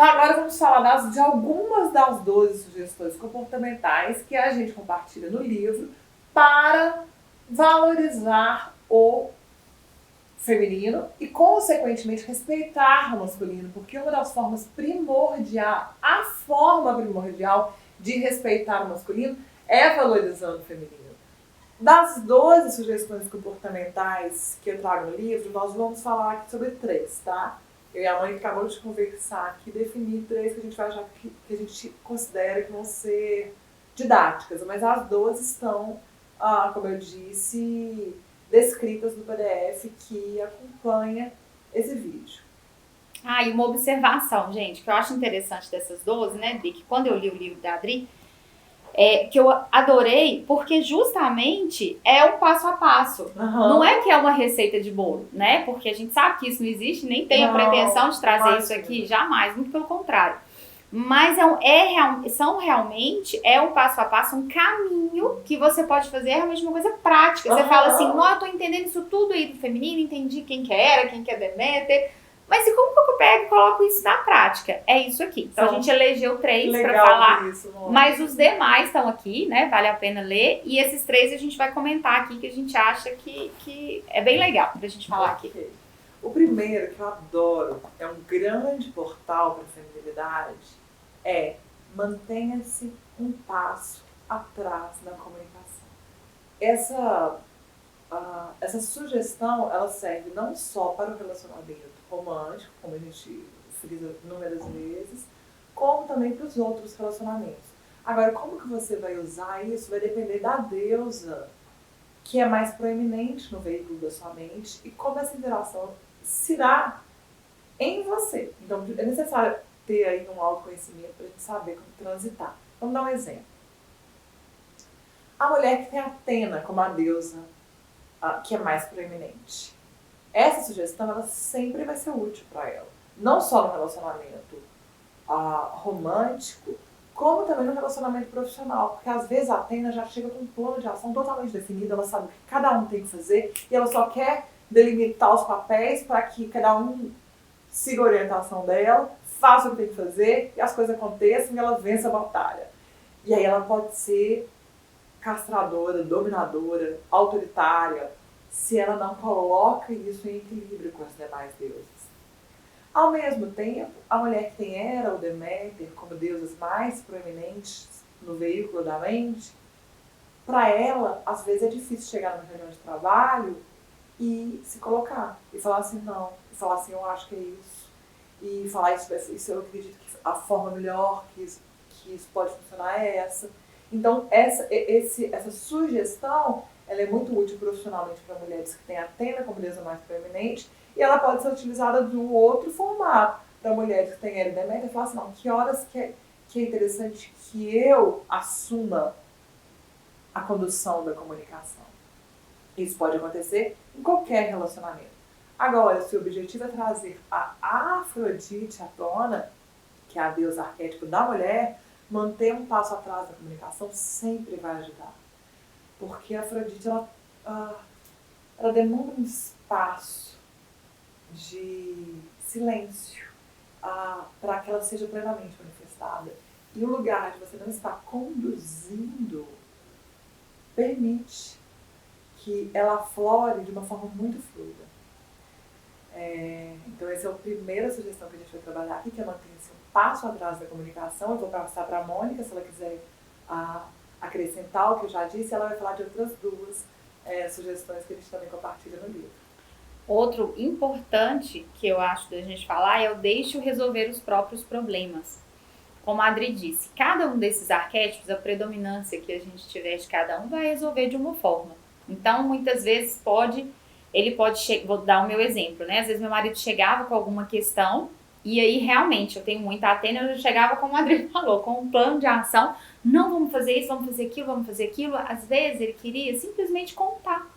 Então agora vamos falar de algumas das 12 sugestões comportamentais que a gente compartilha no livro para valorizar o feminino e, consequentemente, respeitar o masculino, porque uma das formas primordial, a forma primordial de respeitar o masculino é valorizando o feminino. Das 12 sugestões comportamentais que eu trago no livro, nós vamos falar aqui sobre 3, tá? Eu e a mãe acabou de conversar aqui, definir 3 que a gente vai achar que a gente considera que vão ser didáticas, mas as 12 estão, como eu disse, descritas no PDF que acompanha esse vídeo. E uma observação, gente, que eu acho interessante dessas 12, né, de que quando eu li o livro da Adri, que eu adorei, porque justamente é um passo a passo. Não é que é uma receita de bolo, né? Porque a gente sabe que isso não existe, nem tem a pretensão de trazer isso aqui, jamais, muito pelo contrário. Mas são realmente um passo a passo, um caminho que você pode fazer, realmente uma coisa prática. Você fala assim, não, eu tô entendendo isso tudo aí do feminino, entendi quem que era, quem que é Deméter, mas e como que eu pego e coloco isso na prática? É isso aqui. Então a gente elegeu 3 para falar, mas os demais estão aqui, né? Vale a pena ler. E esses 3 a gente vai comentar aqui, que a gente acha que é bem legal pra gente falar aqui. O primeiro, que eu adoro, é um grande portal para a feminilidade, mantenha-se um passo atrás na comunicação. Essa sugestão, ela serve não só para o relacionamento romântico, como a gente frisa inúmeras vezes, como também para os outros relacionamentos. Agora, como que você vai usar isso vai depender da deusa, que é mais proeminente no veículo da sua mente, e como essa interação será em você. Então, é necessário ter aí um autoconhecimento para a gente saber como transitar. Vamos dar um exemplo. A mulher que tem Atena como a deusa, que é mais proeminente. Essa sugestão, ela sempre vai ser útil para ela. Não só no relacionamento romântico, como também no relacionamento profissional. Porque às vezes a Atena já chega com um plano de ação totalmente definido, ela sabe o que cada um tem que fazer e ela só quer delimitar os papéis para que cada um siga a orientação dela, faça o que tem que fazer e as coisas aconteçam e ela vença a batalha. E aí ela pode ser castradora, dominadora, autoritária, se ela não coloca isso em equilíbrio com as demais deusas. Ao mesmo tempo, a mulher que tem Hera ou Deméter como deusas mais proeminentes no veículo da mente, para ela, às vezes é difícil chegar numa reunião de trabalho e se colocar, e falar assim, não, e falar assim, eu acho que é isso, e falar isso eu acredito que a forma melhor que isso pode funcionar é essa. Então, essa sugestão, ela é muito útil profissionalmente para mulheres que têm Atena como deusa mais proeminente, e ela pode ser utilizada do outro formato, para mulheres que têm Hera e Deméter, e falar assim, não, que horas que é interessante que eu assuma a condução da comunicação. Isso pode acontecer em qualquer relacionamento. Agora, se o objetivo é trazer a Afrodite à tona, que é a deusa arquétipo da mulher, manter um passo atrás da comunicação sempre vai ajudar. Porque a Afrodite, ela demanda um espaço de silêncio para que ela seja plenamente manifestada. E o lugar de você não estar conduzindo permite que ela aflore de uma forma muito fluida. Então essa é a primeira sugestão que a gente vai trabalhar aqui, que é manter-se um passo atrás da comunicação. Eu vou passar para a Mônica, se ela quiser acrescentar o que eu já disse, ela vai falar de outras 2 sugestões que a gente também compartilha no livro. Outro importante que eu acho da gente falar é o deixe resolver os próprios problemas. Como a Adri disse, cada um desses arquétipos, a predominância que a gente tiver de cada um, vai resolver de uma forma. Então, muitas vezes vou dar o meu exemplo, né? Às vezes meu marido chegava com alguma questão, e aí realmente, eu tenho muita Atena, eu já chegava, como a Adri falou, com um plano de ação, não, vamos fazer isso, vamos fazer aquilo. Às vezes ele queria simplesmente contar,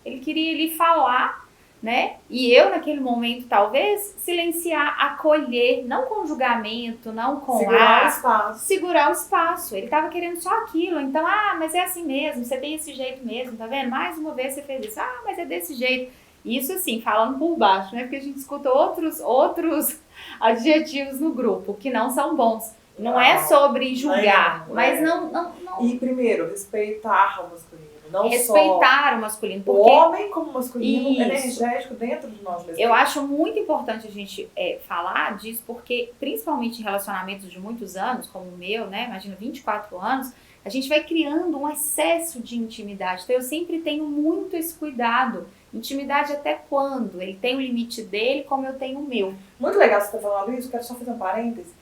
ele queria lhe falar, né? E eu, naquele momento, talvez, silenciar, acolher, não com julgamento, não com segurar o espaço. Ele estava querendo só aquilo. Então, mas é assim mesmo, você tem esse jeito mesmo, tá vendo? Mais uma vez você fez isso. Mas é desse jeito. Isso assim, falando por baixo, né? Porque a gente escuta outros adjetivos no grupo que não são bons. Não é sobre julgar, mas não E primeiro, respeitar o masculino. Não respeitar só o masculino. o Porque homem como masculino Isso. energético dentro de nós mesmos. eu acho muito importante a gente falar disso, porque principalmente em relacionamentos de muitos anos, como o meu, né? Imagina 24 anos, a gente vai criando um excesso de intimidade. Então eu sempre tenho muito esse cuidado. Intimidade até quando? Ele tem o limite dele, como eu tenho o meu. Muito legal você estar falando isso, quero só fazer um parêntese.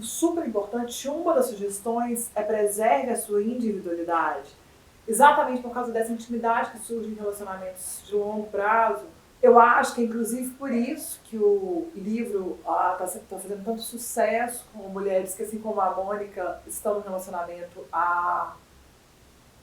Super importante, uma das sugestões é preserve a sua individualidade. Exatamente por causa dessa intimidade que surge em relacionamentos de longo prazo. Eu acho que é inclusive por isso que o livro está fazendo tanto sucesso com mulheres que, assim como a Mônica, estão no relacionamento há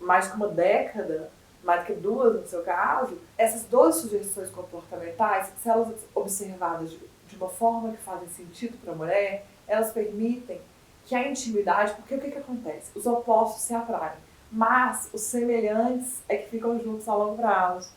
mais que uma década, mais do que 2 no seu caso. Essas 12 sugestões comportamentais, se elas observadas de uma forma que fazem sentido para a mulher, elas permitem que a intimidade, porque o que acontece? Os opostos se atraem, mas os semelhantes é que ficam juntos a longo prazo.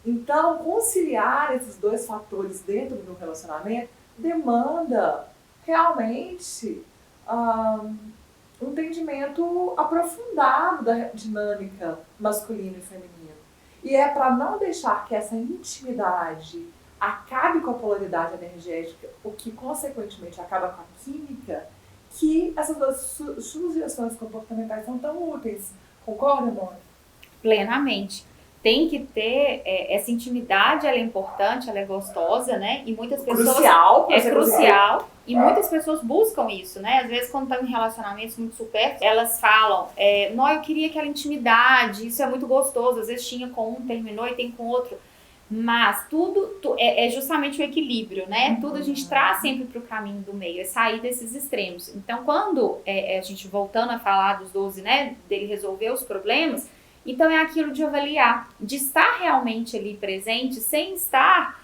Então, conciliar esses 2 fatores dentro de um relacionamento demanda realmente um entendimento aprofundado da dinâmica masculina e feminina. E é para não deixar que essa intimidade acabe com a polaridade energética, o que consequentemente acaba com a química, que essas 2 sugestões comportamentais são tão úteis. Concorda, Mônica? Plenamente. Tem que ter essa intimidade, ela é importante, ela é gostosa, né? E muitas pessoas... Crucial. É crucial. E muitas pessoas buscam isso, né? Às vezes, quando estão em relacionamentos muito supérfluos, elas falam, não, eu queria aquela intimidade, isso é muito gostoso. Às vezes tinha com um, terminou e tem com outro. Mas tudo é justamente o equilíbrio, né? Tudo a gente traz sempre para o caminho do meio, é sair desses extremos. Então, quando a gente voltando a falar dos 12, né? Dele resolver os problemas, então é aquilo de avaliar, de estar realmente ali presente, sem estar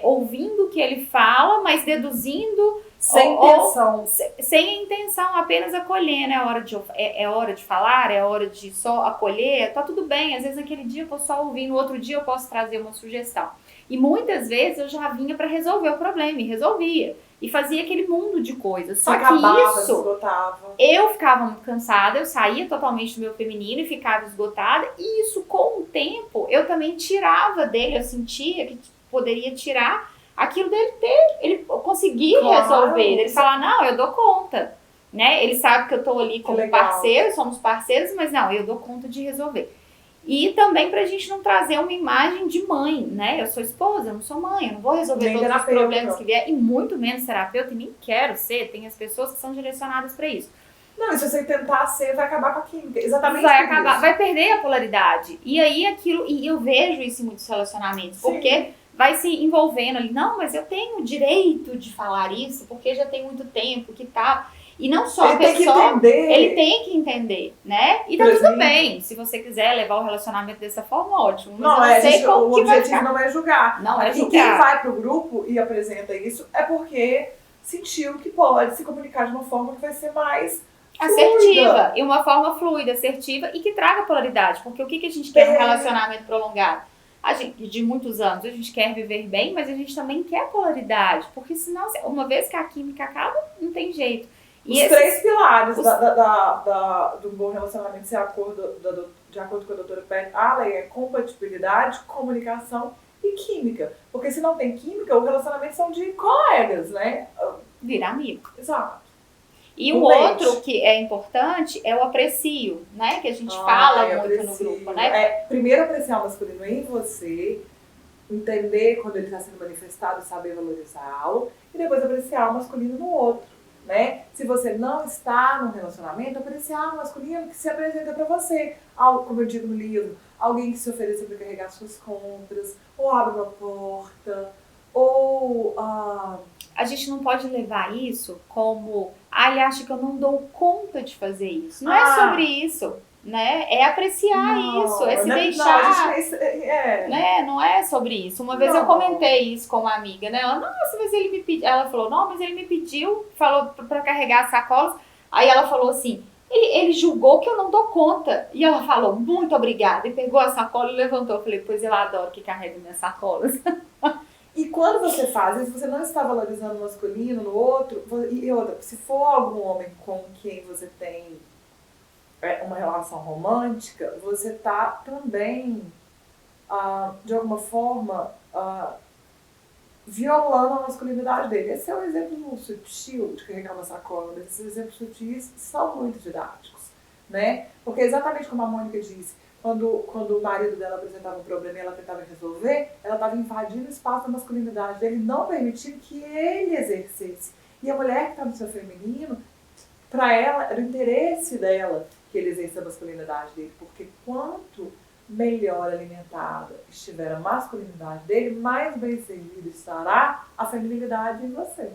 ouvindo o que ele fala, mas deduzindo... Sem intenção. Sem intenção, apenas acolhendo. É hora de falar, é hora de só acolher, tá tudo bem. Às vezes naquele dia eu posso só ouvir, no outro dia eu posso trazer uma sugestão. E muitas vezes eu já vinha para resolver o problema, e resolvia. E fazia aquele mundo de coisas. Só que isso, esgotava. Eu ficava muito cansada, eu saía totalmente do meu feminino e ficava esgotada. E isso, com o tempo, eu também tirava dele, eu sentia que poderia tirar aquilo dele ele conseguir resolver, ele falar, não, eu dou conta, né? Ele sabe que eu tô ali como parceiro, somos parceiros, mas não, eu dou conta de resolver. E também pra gente não trazer uma imagem de mãe, né? Eu sou esposa, eu não sou mãe, eu não vou resolver nem todos os problemas que vier, e muito menos terapeuta, e nem quero ser, tem as pessoas que são direcionadas pra isso. Não, e se você tentar ser, vai acabar com a química, exatamente vai acabar, vai perder a polaridade. E aí aquilo, e eu vejo isso em muitos relacionamentos, porque vai se envolvendo ali, não, mas eu tenho o direito de falar isso, porque já tem muito tempo que tá. E não só a pessoa, ele tem que entender, né? E tá tudo bem, se você quiser levar o relacionamento dessa forma, ótimo. Mas não, eu não sei como o que vai objetivo ficar. não é julgar. Não é julgar. E quem vai pro grupo e apresenta isso é porque sentiu que pode se comunicar de uma forma que vai ser mais assertiva. fluida. E uma forma fluida, assertiva e que traga polaridade. Porque o que a gente quer no relacionamento prolongado? A gente, de muitos anos, a gente quer viver bem, mas a gente também quer polaridade. Porque senão, uma vez que a química acaba, não tem jeito. Os 3 pilares do bom relacionamento, de acordo com a doutora Pat Allen, é compatibilidade, comunicação e química. Porque se não tem química, o relacionamento são de colegas, né? Vira amigo. Exato. E o outro que é importante é o aprecio, né? Que a gente fala muito no grupo, né? Primeiro apreciar o masculino em você, entender quando ele está sendo manifestado, saber valorizá-lo, e depois apreciar o masculino no outro, né? Se você não está num relacionamento, apreciar o masculino que se apresenta para você. Como eu digo no livro, alguém que se ofereça para carregar suas compras, ou abre uma porta, ou... A gente não pode levar isso como... ele acha que eu não dou conta de fazer isso. Não é sobre isso, né? É apreciar isso, é se deixar... Né? Não é sobre isso. Uma vez eu comentei isso com uma amiga, né? Ela, nossa, mas ele me pediu... Ela falou, não, mas ele me pediu, falou pra carregar as sacolas. Aí ela falou assim, Ele julgou que eu não dou conta. E ela falou, muito obrigada. E pegou a sacola e levantou. Eu falei, pois eu adoro que carrega minhas sacolas. E quando você faz isso, você não está valorizando o masculino no outro. E outra, se for algum homem com quem você tem uma relação romântica, você está também, de alguma forma, violando a masculinidade dele. Esse é um exemplo sutil de carregar uma sacola, mas esses exemplos sutis são muito didáticos, né? Porque exatamente como a Mônica disse, quando o marido dela apresentava um problema e ela tentava resolver, ela estava invadindo o espaço da masculinidade dele, não permitindo que ele exercesse. E a mulher que está no seu feminino, para ela, era o interesse dela que ele exerça a masculinidade dele, porque quanto melhor alimentada estiver a masculinidade dele, mais bem servida estará a feminilidade em você.